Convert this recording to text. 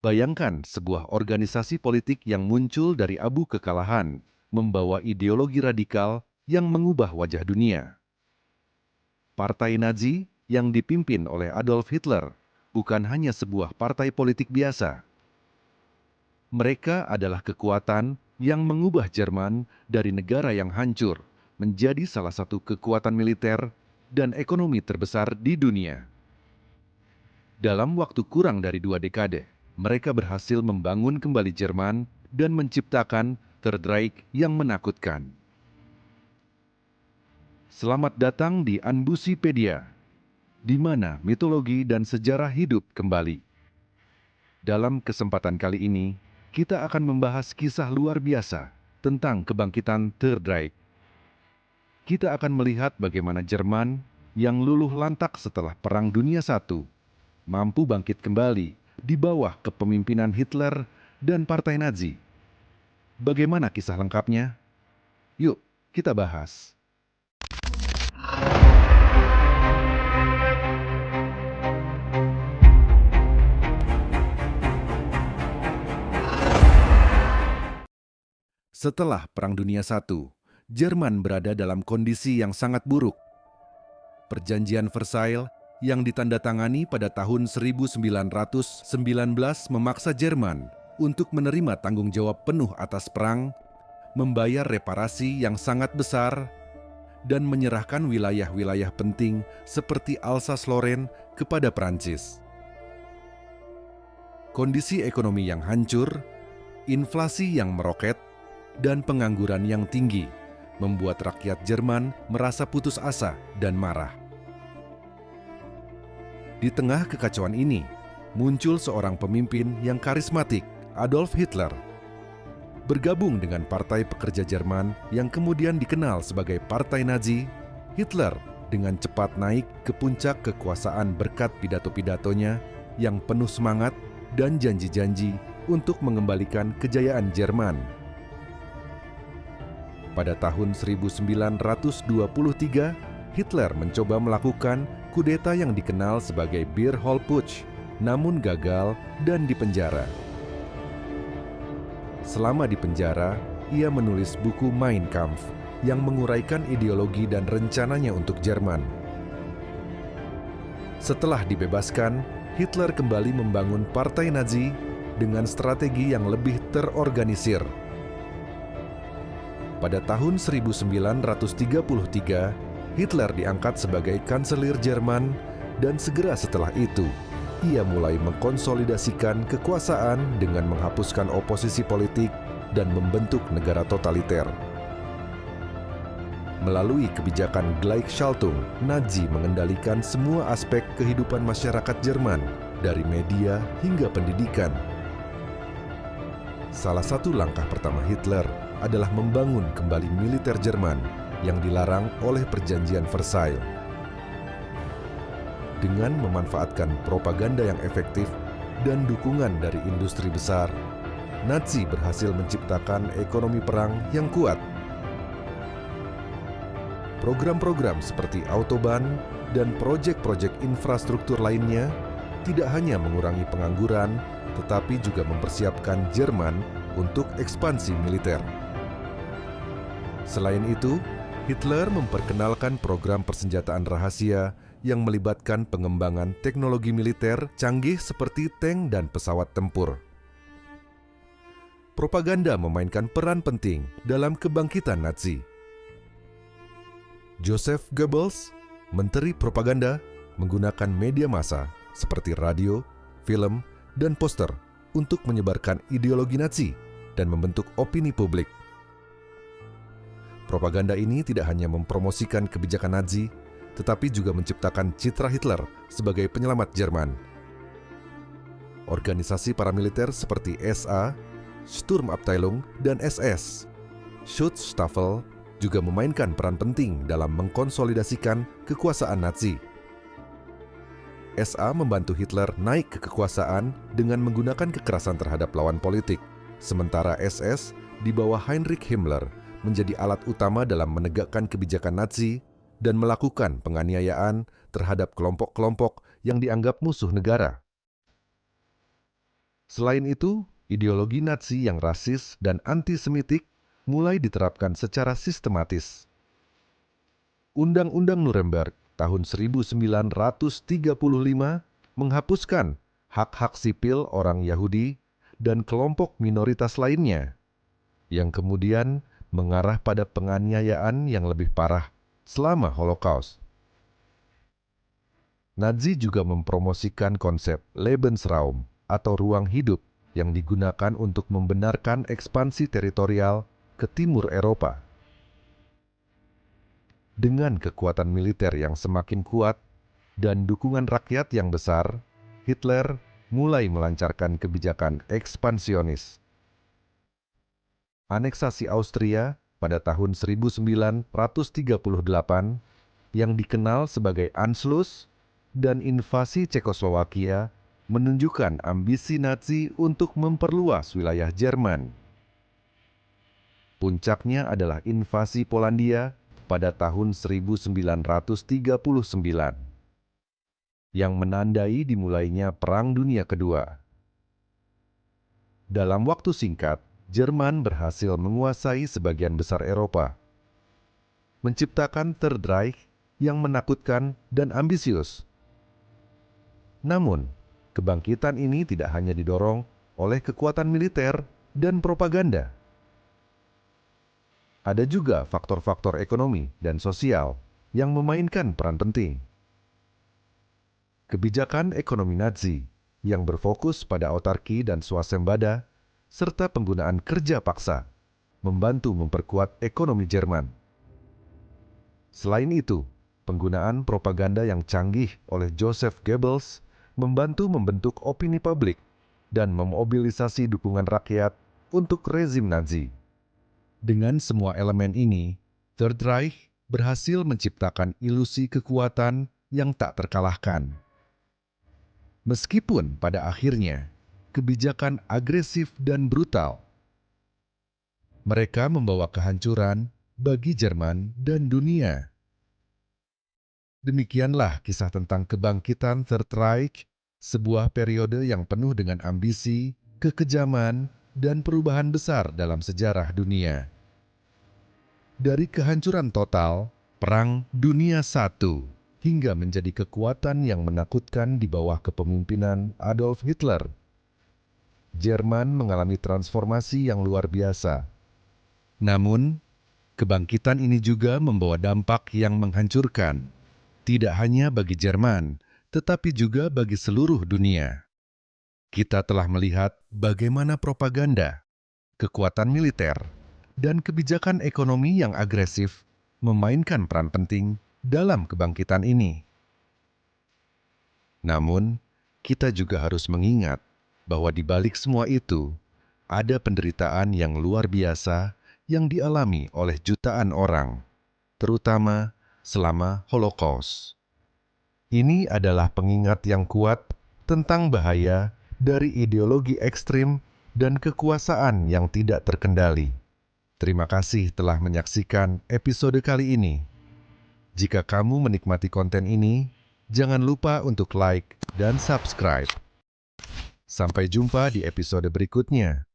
Bayangkan sebuah organisasi politik yang muncul dari abu kekalahan, membawa ideologi radikal yang mengubah wajah dunia. Partai Nazi yang dipimpin oleh Adolf Hitler bukan hanya sebuah partai politik biasa. Mereka adalah kekuatan yang mengubah Jerman dari negara yang hancur menjadi salah satu kekuatan militer dan ekonomi terbesar di dunia. Dalam waktu kurang dari 2 dekade, mereka berhasil membangun kembali Jerman dan menciptakan Third Reich yang menakutkan. Selamat datang di Anbusipedia, di mana mitologi dan sejarah hidup kembali. Dalam kesempatan kali ini, kita akan membahas kisah luar biasa tentang kebangkitan Third Reich. Kita akan melihat bagaimana Jerman yang luluh lantak setelah Perang Dunia I mampu bangkit kembali di bawah kepemimpinan Hitler dan Partai Nazi. Bagaimana kisah lengkapnya? Yuk, kita bahas. Setelah Perang Dunia I, Jerman berada dalam kondisi yang sangat buruk. Perjanjian Versailles yang ditandatangani pada tahun 1919 memaksa Jerman untuk menerima tanggung jawab penuh atas perang, membayar reparasi yang sangat besar, dan menyerahkan wilayah-wilayah penting seperti Alsace-Lorraine kepada Prancis. Kondisi ekonomi yang hancur, inflasi yang meroket, dan pengangguran yang tinggi membuat rakyat Jerman merasa putus asa dan marah. Di tengah kekacauan ini, muncul seorang pemimpin yang karismatik, Adolf Hitler. Bergabung dengan Partai Pekerja Jerman yang kemudian dikenal sebagai Partai Nazi, Hitler dengan cepat naik ke puncak kekuasaan berkat pidato-pidatonya yang penuh semangat dan janji-janji untuk mengembalikan kejayaan Jerman. Pada tahun 1923, Hitler mencoba melakukan kudeta yang dikenal sebagai Beerholputsch, namun gagal dan dipenjara. Selama di penjara, ia menulis buku Mein Kampf yang menguraikan ideologi dan rencananya untuk Jerman. Setelah dibebaskan, Hitler kembali membangun Partai Nazi dengan strategi yang lebih terorganisir. Pada tahun 1933, Hitler diangkat sebagai kanselir Jerman dan segera setelah itu, ia mulai mengkonsolidasikan kekuasaan dengan menghapuskan oposisi politik dan membentuk negara totaliter. Melalui kebijakan Gleichschaltung, Nazi mengendalikan semua aspek kehidupan masyarakat Jerman, dari media hingga pendidikan. Salah satu langkah pertama Hitler adalah membangun kembali militer Jerman yang dilarang oleh Perjanjian Versailles. Dengan memanfaatkan propaganda yang efektif dan dukungan dari industri besar, Nazi berhasil menciptakan ekonomi perang yang kuat. Program-program seperti Autobahn dan proyek-proyek infrastruktur lainnya tidak hanya mengurangi pengangguran, tetapi juga mempersiapkan Jerman untuk ekspansi militer. Selain itu, Hitler memperkenalkan program persenjataan rahasia yang melibatkan pengembangan teknologi militer canggih seperti tank dan pesawat tempur. Propaganda memainkan peran penting dalam kebangkitan Nazi. Joseph Goebbels, menteri propaganda, menggunakan media massa seperti radio, film, dan poster untuk menyebarkan ideologi Nazi dan membentuk opini publik. Propaganda ini tidak hanya mempromosikan kebijakan Nazi, tetapi juga menciptakan citra Hitler sebagai penyelamat Jerman. Organisasi paramiliter seperti SA, Sturmabteilung, dan SS, Schutzstaffel, juga memainkan peran penting dalam mengkonsolidasikan kekuasaan Nazi. SA membantu Hitler naik ke kekuasaan dengan menggunakan kekerasan terhadap lawan politik, sementara SS di bawah Heinrich Himmler menjadi alat utama dalam menegakkan kebijakan Nazi dan melakukan penganiayaan terhadap kelompok-kelompok yang dianggap musuh negara. Selain itu, ideologi Nazi yang rasis dan antisemitik mulai diterapkan secara sistematis. Undang-Undang Nuremberg tahun 1935 menghapuskan hak-hak sipil orang Yahudi dan kelompok minoritas lainnya, yang kemudian mengarah pada penganiayaan yang lebih parah selama Holocaust. Nazi juga mempromosikan konsep Lebensraum atau ruang hidup yang digunakan untuk membenarkan ekspansi teritorial ke timur Eropa. Dengan kekuatan militer yang semakin kuat dan dukungan rakyat yang besar, Hitler mulai melancarkan kebijakan ekspansionis. Aneksasi Austria pada tahun 1938 yang dikenal sebagai Anschluss dan invasi Cekoslowakia menunjukkan ambisi Nazi untuk memperluas wilayah Jerman. Puncaknya adalah invasi Polandia pada tahun 1939 yang menandai dimulainya Perang Dunia Kedua. Dalam waktu singkat, Jerman berhasil menguasai sebagian besar Eropa, menciptakan Third Reich yang menakutkan dan ambisius. Namun, kebangkitan ini tidak hanya didorong oleh kekuatan militer dan propaganda. Ada juga faktor-faktor ekonomi dan sosial yang memainkan peran penting. Kebijakan ekonomi Nazi yang berfokus pada autarki dan swasembada, serta penggunaan kerja paksa, membantu memperkuat ekonomi Jerman. Selain itu, penggunaan propaganda yang canggih oleh Joseph Goebbels membantu membentuk opini publik dan memobilisasi dukungan rakyat untuk rezim Nazi. Dengan semua elemen ini, Third Reich berhasil menciptakan ilusi kekuatan yang tak terkalahkan. Meskipun pada akhirnya, kebijakan agresif dan brutal, mereka membawa kehancuran bagi Jerman dan dunia. Demikianlah kisah tentang kebangkitan Third Reich, sebuah periode yang penuh dengan ambisi, kekejaman, dan perubahan besar dalam sejarah dunia. Dari kehancuran total, Perang Dunia I, hingga menjadi kekuatan yang menakutkan di bawah kepemimpinan Adolf Hitler, Jerman mengalami transformasi yang luar biasa. Namun, kebangkitan ini juga membawa dampak yang menghancurkan, tidak hanya bagi Jerman, tetapi juga bagi seluruh dunia. Kita telah melihat bagaimana propaganda, kekuatan militer, dan kebijakan ekonomi yang agresif memainkan peran penting dalam kebangkitan ini. Namun, kita juga harus mengingat bahwa di balik semua itu, ada penderitaan yang luar biasa yang dialami oleh jutaan orang, terutama selama Holocaust. Ini adalah pengingat yang kuat tentang bahaya dari ideologi ekstrim dan kekuasaan yang tidak terkendali. Terima kasih telah menyaksikan episode kali ini. Jika kamu menikmati konten ini, jangan lupa untuk like dan subscribe. Sampai jumpa di episode berikutnya.